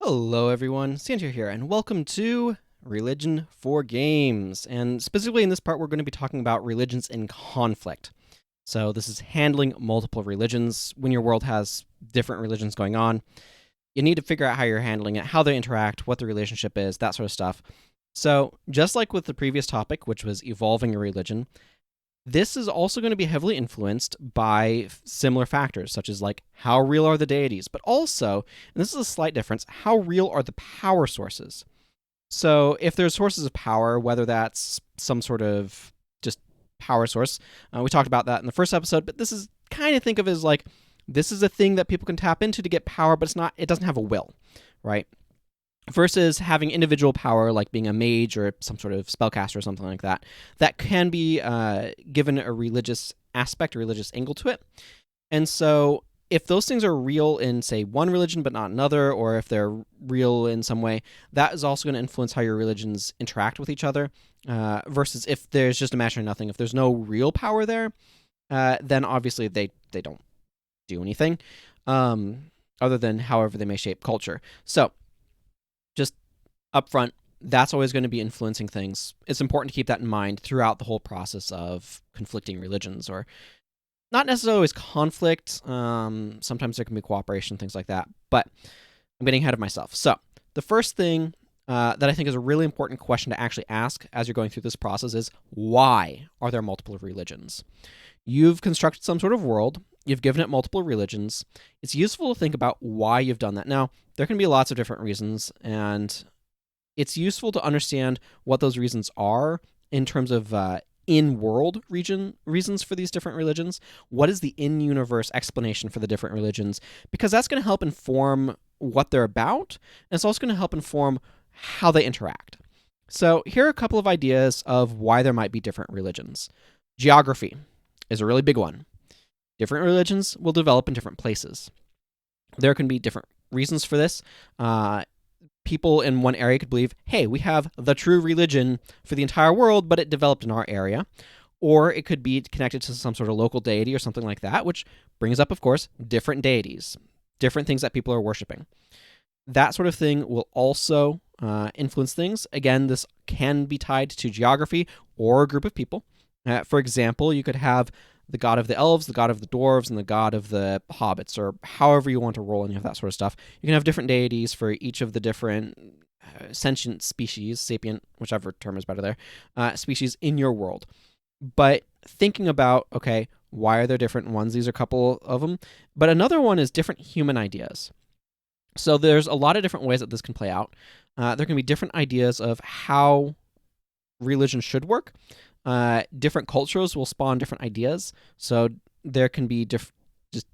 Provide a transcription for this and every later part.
Hello everyone, Sanjay here, and welcome to Religion for Games. And specifically in this part, we're going to be talking about religions in conflict. So this is handling multiple religions. When your world has different religions going on, you need to figure out how you're handling it, how they interact, what the relationship is, that sort of stuff. So just like with the previous topic, which was evolving a religion, this is also going to be heavily influenced by similar factors, such as like how real are the deities, but also, and this is a slight difference, how real are the power sources? So if there's sources of power, whether that's some sort of just power source, we talked about that in the first episode, but this is kind of think of it as like this is a thing that people can tap into to get power, but it doesn't have a will, right? Versus having individual power like being a mage or some sort of spellcaster or something like that, that can be given a religious aspect, a religious angle to it. And so if those things are real in, say, one religion but not another, or if they're real in some way, that is also going to influence how your religions interact with each other, versus if there's just a match or nothing. If there's no real power there, then obviously they don't do anything other than however they may shape culture. So just up front, that's always going to be influencing things. It's important to keep that in mind throughout the whole process of conflicting religions, or not necessarily always conflict. Sometimes there can be cooperation, things like that. But I'm getting ahead of myself. So the first thing that I think is a really important question to actually ask as you're going through this process is, why are there multiple religions? You've constructed some sort of world. You've given it multiple religions. It's useful to think about why you've done that. Now, there can be lots of different reasons, and it's useful to understand what those reasons are in terms of in-world reasons for these different religions. What is the in-universe explanation for the different religions? Because that's going to help inform what they're about, and it's also going to help inform how they interact. So here are a couple of ideas of why there might be different religions. Geography is a really big one. Different religions will develop in different places. There can be different reasons for this. People in one area could believe, hey, we have the true religion for the entire world, but it developed in our area. Or it could be connected to some sort of local deity or something like that, which brings up, of course, different deities, different things that people are worshiping. That sort of thing will also influence things. Again, this can be tied to geography or a group of people. For example, you could have the god of the elves, the god of the dwarves, and the god of the hobbits, or however you want to roll any of that sort of stuff. You can have different deities for each of the different sentient species, sapient, whichever term is better there, species in your world. But thinking about, okay, why are there different ones? These are a couple of them. But another one is different human ideas. So there's a lot of different ways that this can play out. There can be different ideas of how religion should work. Different cultures will spawn different ideas, so there can be just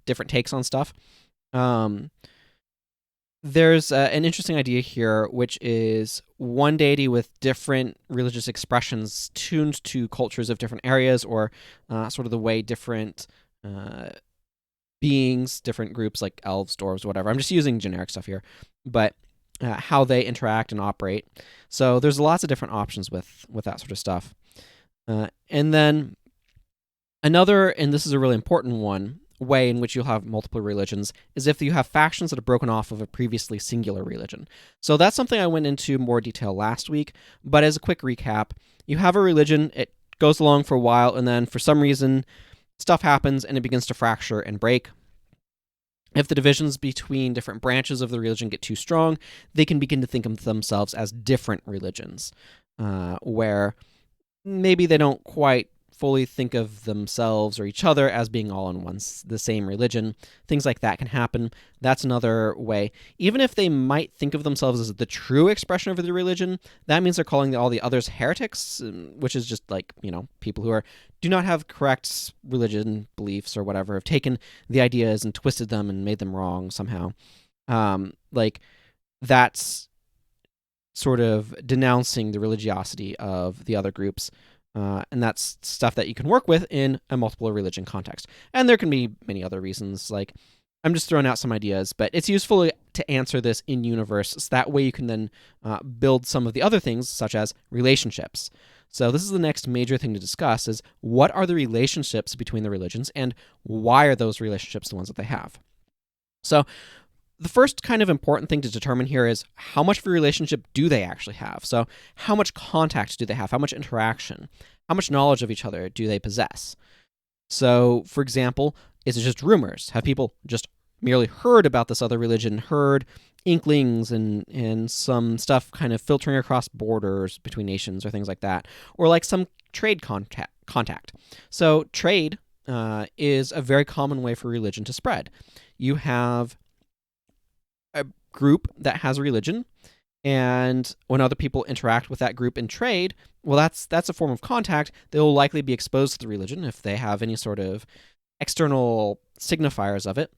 different takes on stuff. There's an interesting idea here, which is one deity with different religious expressions tuned to cultures of different areas, or sort of the way different beings, different groups like elves, dwarves, whatever. I'm just using generic stuff here, but how they interact and operate. So there's lots of different options with that sort of stuff. And then another, and this is a really important one, way in which you'll have multiple religions is if you have factions that are broken off of a previously singular religion. So that's something I went into more detail last week, but as a quick recap, you have a religion, it goes along for a while, and then for some reason, stuff happens and it begins to fracture and break. If the divisions between different branches of the religion get too strong, they can begin to think of themselves as different religions, where maybe they don't quite fully think of themselves or each other as being all in the same religion. Things like that can happen. That's another way. Even if they might think of themselves as the true expression of the religion, that means they're calling all the others heretics, which is just like, people who do not have correct religion beliefs or whatever, have taken the ideas and twisted them and made them wrong somehow. That's sort of denouncing the religiosity of the other groups. And that's stuff that you can work with in a multiple religion context. And there can be many other reasons. Like, I'm just throwing out some ideas, but it's useful to answer this in universe. So that way you can then build some of the other things, such as relationships. So this is the next major thing to discuss, is what are the relationships between the religions and why are those relationships the ones that they have? So the first kind of important thing to determine here is how much of a relationship do they actually have? So how much contact do they have? How much interaction? How much knowledge of each other do they possess? So, for example, is it just rumors? Have people just merely heard about this other religion, heard inklings and some stuff kind of filtering across borders between nations or things like that? Or like some trade contact. So trade is a very common way for religion to spread. You have a group that has a religion, and when other people interact with that group in trade, well, that's a form of contact. They'll likely be exposed to the religion if they have any sort of external signifiers of it.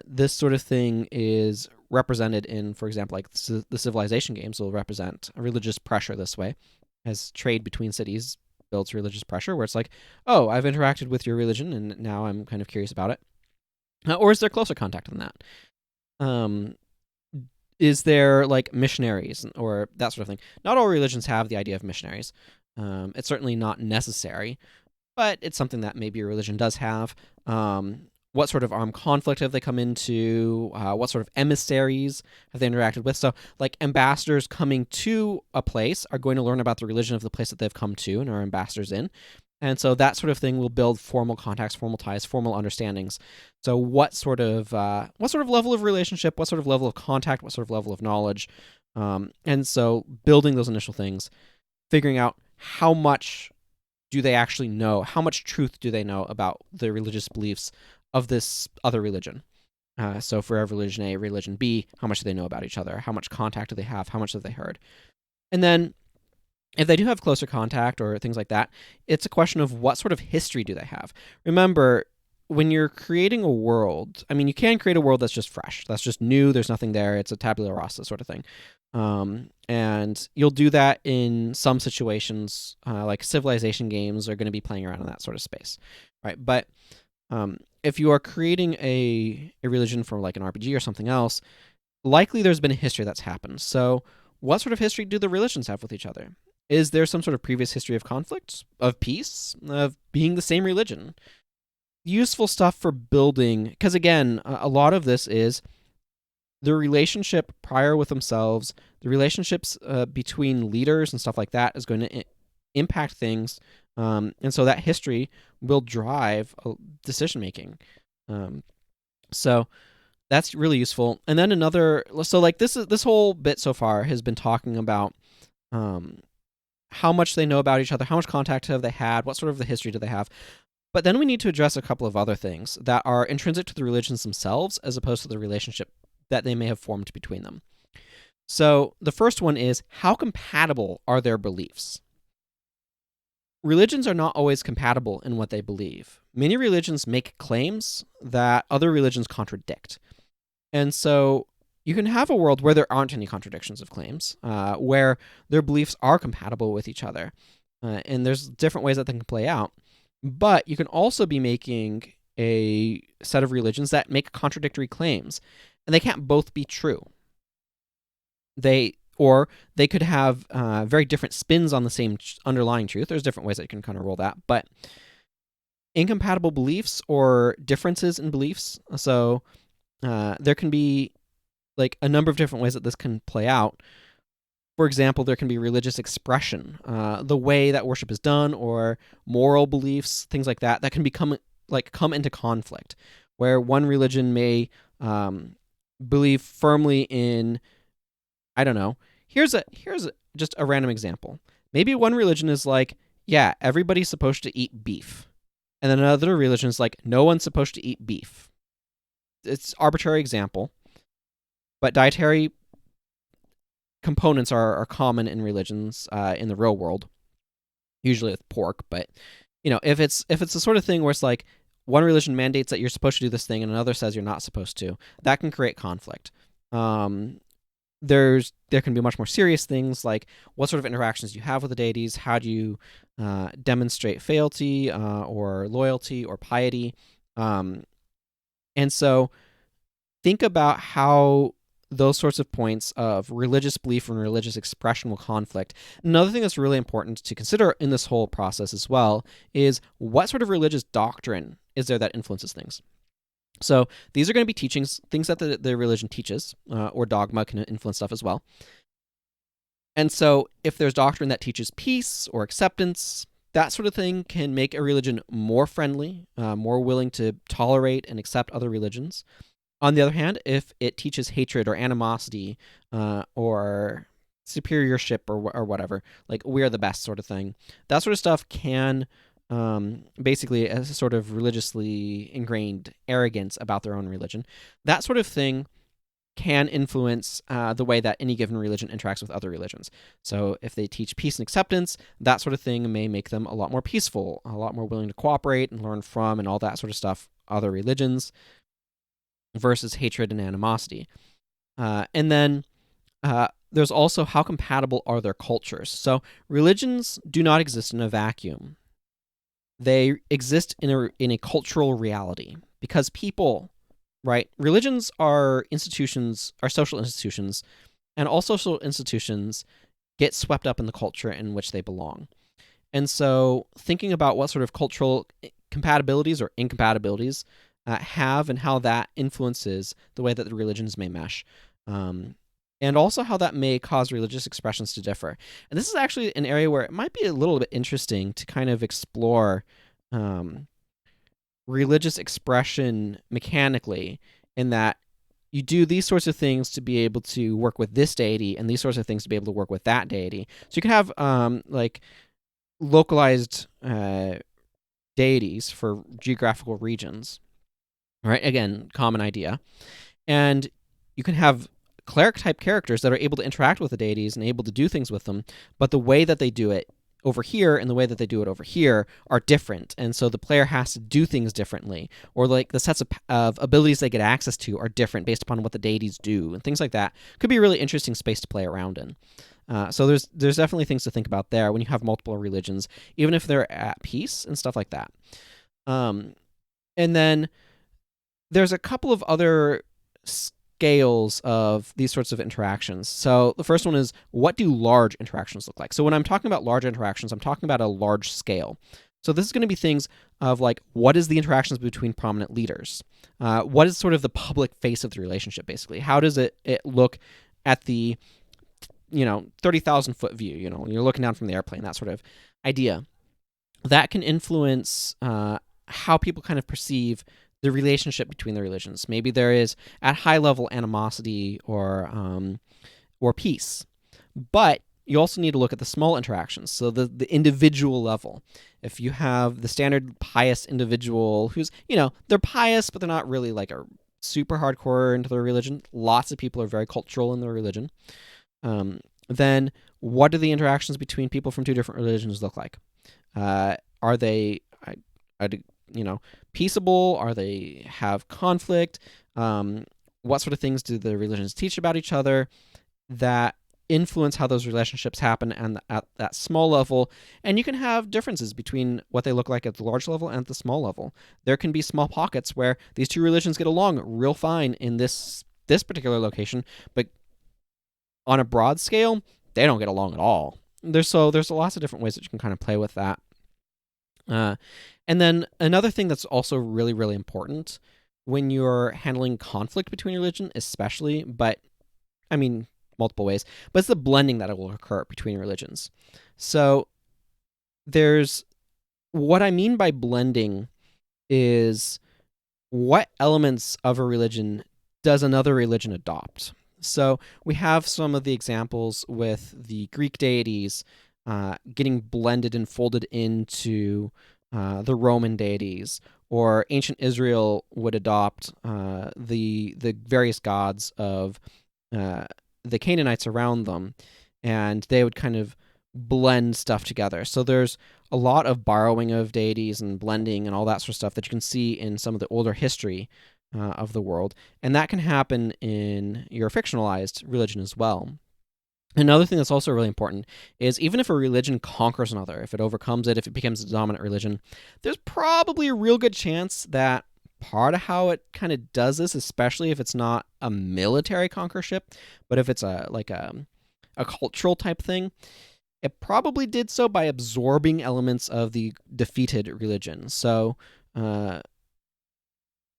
This sort of thing is represented in, for example, like the Civilization games will represent a religious pressure this way, as trade between cities builds religious pressure, where it's like, oh, I've interacted with your religion, and now I'm kind of curious about it. Or is there closer contact than that? Is there like missionaries or that sort of thing? Not all religions have the idea of missionaries. It's certainly not necessary, but it's something that maybe a religion does have. What sort of armed conflict have they come into? What sort of emissaries have they interacted with? So, like, ambassadors coming to a place are going to learn about the religion of the place that they've come to and are ambassadors in. And so that sort of thing will build formal contacts, formal ties, formal understandings. So what sort of level of relationship, what sort of level of contact, what sort of level of knowledge? And so building those initial things, figuring out how much do they actually know, how much truth do they know about the religious beliefs of this other religion. So for every religion A, religion B, how much do they know about each other? How much contact do they have? How much have they heard? And then if they do have closer contact or things like that, it's a question of what sort of history do they have. Remember, when you're creating a world, I mean, you can create a world that's just fresh, that's just new, there's nothing there, it's a tabula rasa sort of thing. And you'll do that in some situations, like Civilization games are going to be playing around in that sort of space, right? But if you are creating a religion for like an RPG or something else, likely there's been a history that's happened. So what sort of history do the religions have with each other? Is there some sort of previous history of conflict, of peace, of being the same religion? Useful stuff for building, because again, a lot of this is the relationship prior with themselves, the relationships between leaders and stuff like that is going to impact things. And so that history will drive decision making. So that's really useful. And then so like this whole bit so far has been talking about how much they know about each other, how much contact have they had, what sort of the history do they have. But then we need to address a couple of other things that are intrinsic to the religions themselves as opposed to the relationship that they may have formed between them. So the first one is, how compatible are their beliefs? Religions are not always compatible in what they believe. Many religions make claims that other religions contradict. And so you can have a world where there aren't any contradictions of claims, where their beliefs are compatible with each other. And there's different ways that they can play out. But you can also be making a set of religions that make contradictory claims, and they can't both be true. They could have very different spins on the same underlying truth. There's different ways that you can kind of roll that, but incompatible beliefs or differences in beliefs. So there can be like a number of different ways that this can play out. For example, there can be religious expression, the way that worship is done, or moral beliefs, things like that, that can come into conflict, where one religion may believe firmly in, I don't know. Here's just a random example. Maybe one religion is like, yeah, everybody's supposed to eat beef, and then another religion is like, no one's supposed to eat beef. It's arbitrary example, but dietary components are common in religions in the real world, usually with pork. But if it's the sort of thing where it's like one religion mandates that you're supposed to do this thing and another says you're not supposed to, that can create conflict. There can be much more serious things like what sort of interactions do you have with the deities? How do you demonstrate fealty or loyalty or piety? And so think about how those sorts of points of religious belief and religious expression will conflict. Another thing that's really important to consider in this whole process as well is what sort of religious doctrine is there that influences things. So these are going to be teachings, things that the religion teaches, or dogma can influence stuff as well. And so if there's doctrine that teaches peace or acceptance, that sort of thing can make a religion more friendly, more willing to tolerate and accept other religions. On the other hand, if it teaches hatred or animosity, or superiorship or whatever, like we're the best sort of thing, that sort of stuff can basically, as a sort of religiously ingrained arrogance about their own religion, that sort of thing can influence the way that any given religion interacts with other religions. So if they teach peace and acceptance, that sort of thing may make them a lot more peaceful, a lot more willing to cooperate and learn from and all that sort of stuff, other religions, versus hatred and animosity. And then there's also how compatible are their cultures. So religions do not exist in a vacuum. They exist in a cultural reality because people, right? Religions are institutions, are social institutions, and all social institutions get swept up in the culture in which they belong. And so thinking about what sort of cultural compatibilities or incompatibilities have and how that influences the way that the religions may mesh. And also how that may cause religious expressions to differ. And this is actually an area where it might be a little bit interesting to kind of explore religious expression mechanically, in that you do these sorts of things to be able to work with this deity and these sorts of things to be able to work with that deity. So you can have like localized deities for geographical regions, right? Again, common idea. And you can have cleric type characters that are able to interact with the deities and able to do things with them, but the way that they do it over here and the way that they do it over here are different, and so the player has to do things differently, or like the sets of abilities they get access to are different based upon what the deities do, and things like that could be a really interesting space to play around in. So there's definitely things to think about there when you have multiple religions, even if they're at peace and stuff like that. And then there's a couple of other scales of these sorts of interactions. So the first one is, what do large interactions look like? So when I'm talking about large interactions, I'm talking about a large scale. So this is going to be things of like, what is the interactions between prominent leaders? What is sort of the public face of the relationship, basically? How does it look at the 30,000 foot view, when you're looking down from the airplane, that sort of idea. That can influence how people kind of perceive the relationship between the religions. Maybe there is at high level animosity or peace, but you also need to look at the small interactions. So the individual level. If you have the standard pious individual who's they're pious but they're not really like a super hardcore into their religion. Lots of people are very cultural in their religion. Then what do the interactions between people from two different religions look like? Are they peaceable? Are they have conflict? What sort of things do the religions teach about each other that influence how those relationships happen and at that small level? And you can have differences between what they look like at the large level and at the small level. There can be small pockets where these two religions get along real fine in this particular location, but on a broad scale, they don't get along at all. There's lots of different ways that you can kind of play with that. And then another thing that's also really, really important when you're handling conflict between religion, especially, but I mean multiple ways, but it's the blending that will occur between religions. So there's what I mean by blending is what elements of a religion does another religion adopt. So we have some of the examples with the Greek deities getting blended and folded into the Roman deities, or ancient Israel would adopt the various gods of the Canaanites around them, and they would kind of blend stuff together. So there's a lot of borrowing of deities and blending and all that sort of stuff that you can see in some of the older history of the world, and that can happen in your fictionalized religion as well. Another thing that's also really important is, even if a religion conquers another, if it overcomes it, if it becomes the dominant religion, there's probably a real good chance that part of how it kind of does this, especially if it's not a military conquership, but if it's a cultural type thing, it probably did so by absorbing elements of the defeated religion. So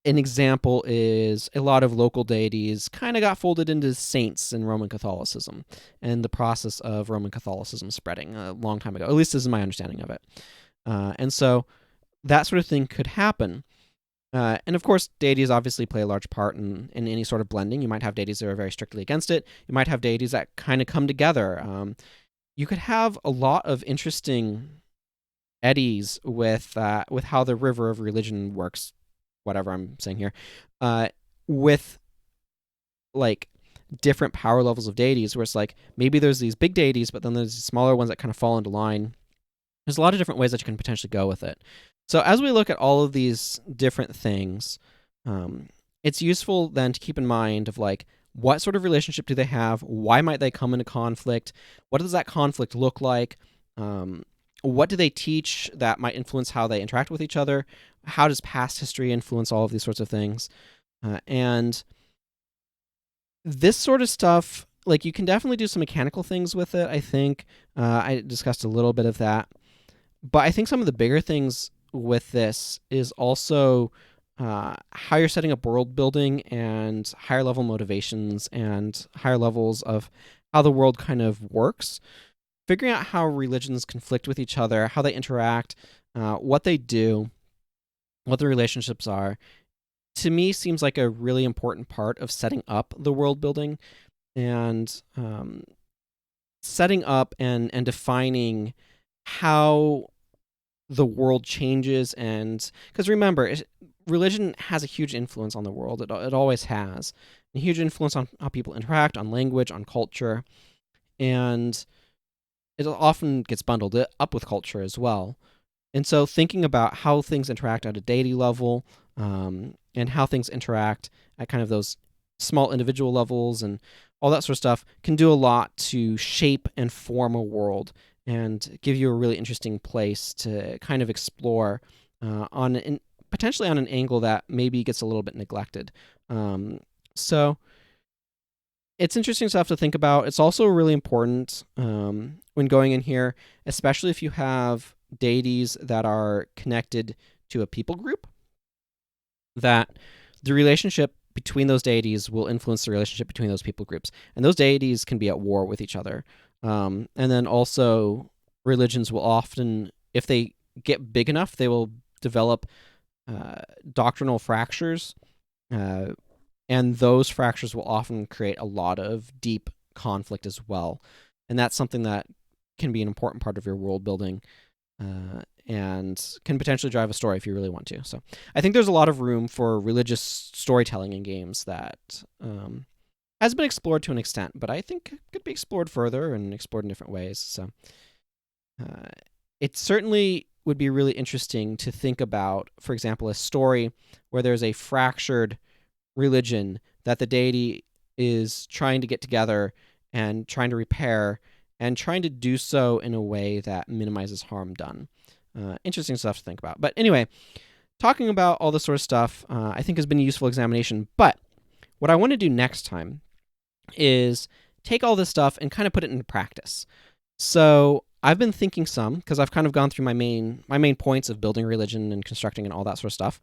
an example is a lot of local deities kind of got folded into saints in Roman Catholicism and the process of Roman Catholicism spreading a long time ago. At least this is my understanding of it. And so that sort of thing could happen. And of course, deities obviously play a large part in any sort of blending. You might have deities that are very strictly against it. You might have deities that kind of come together. You could have a lot of interesting eddies with how the river of religion works, whatever I'm saying here, with like different power levels of deities, where it's like maybe there's these big deities, but then there's smaller ones that kind of fall into line. There's a lot of different ways that you can potentially go with it. So as we look at all of these different things, it's useful then to keep in mind of like, what sort of relationship do they have? Why might they come into conflict? What does that conflict look like? What do they teach that might influence how they interact with each other? How does past history influence all of these sorts of things? And this sort of stuff, like, you can definitely do some mechanical things with it, I think. I discussed a little bit of that. But I think some of the bigger things with this is also how you're setting up world building and higher level motivations and higher levels of how the world kind of works. Figuring out how religions conflict with each other, how they interact, what they do, what the relationships are, to me seems like a really important part of setting up the world building and setting up and defining how the world changes. And because remember, religion has a huge influence on the world. It always has a huge influence on how people interact, on language, on culture, and it often gets bundled up with culture as well. And so thinking about how things interact at a deity level, and how things interact at kind of those small individual levels and all that sort of stuff can do a lot to shape and form a world and give you a really interesting place to kind of explore potentially on an angle that maybe gets a little bit neglected. So it's interesting stuff to think about. It's also really important when going in here, especially if you have deities that are connected to a people group, that the relationship between those deities will influence the relationship between those people groups. And those deities can be at war with each other. And then also, religions will often, if they get big enough, they will develop doctrinal fractures. And those fractures will often create a lot of deep conflict as well. And that's something that can be an important part of your world building and can potentially drive a story if you really want to. So I think there's a lot of room for religious storytelling in games that has been explored to an extent, but I think could be explored further and explored in different ways. So it certainly would be really interesting to think about, for example, a story where there's a fractured religion that the deity is trying to get together and trying to repair and trying to do so in a way that minimizes harm done. Interesting stuff to think about. But anyway, talking about all this sort of stuff, I think has been a useful examination. But what I want to do next time is take all this stuff and kind of put it into practice. So I've been thinking some, because I've kind of gone through my main points of building religion and constructing and all that sort of stuff.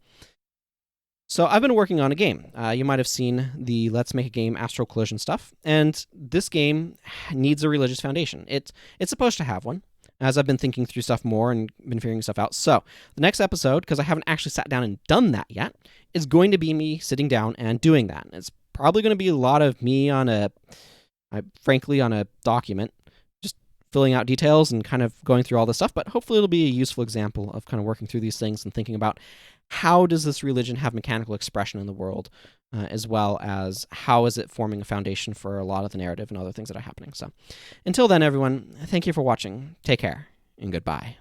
So I've been working on a game. You might have seen the Let's Make a Game Astral Collision stuff, and this game needs a religious foundation. It's supposed to have one, as I've been thinking through stuff more and been figuring stuff out. So the next episode, because I haven't actually sat down and done that yet, is going to be me sitting down and doing that. It's probably going to be a lot of me on a document, just filling out details and kind of going through all this stuff, but hopefully it'll be a useful example of kind of working through these things and thinking about how does this religion have mechanical expression in the world, as well as how is it forming a foundation for a lot of the narrative and other things that are happening. So until then, everyone, thank you for watching. Take care, and goodbye.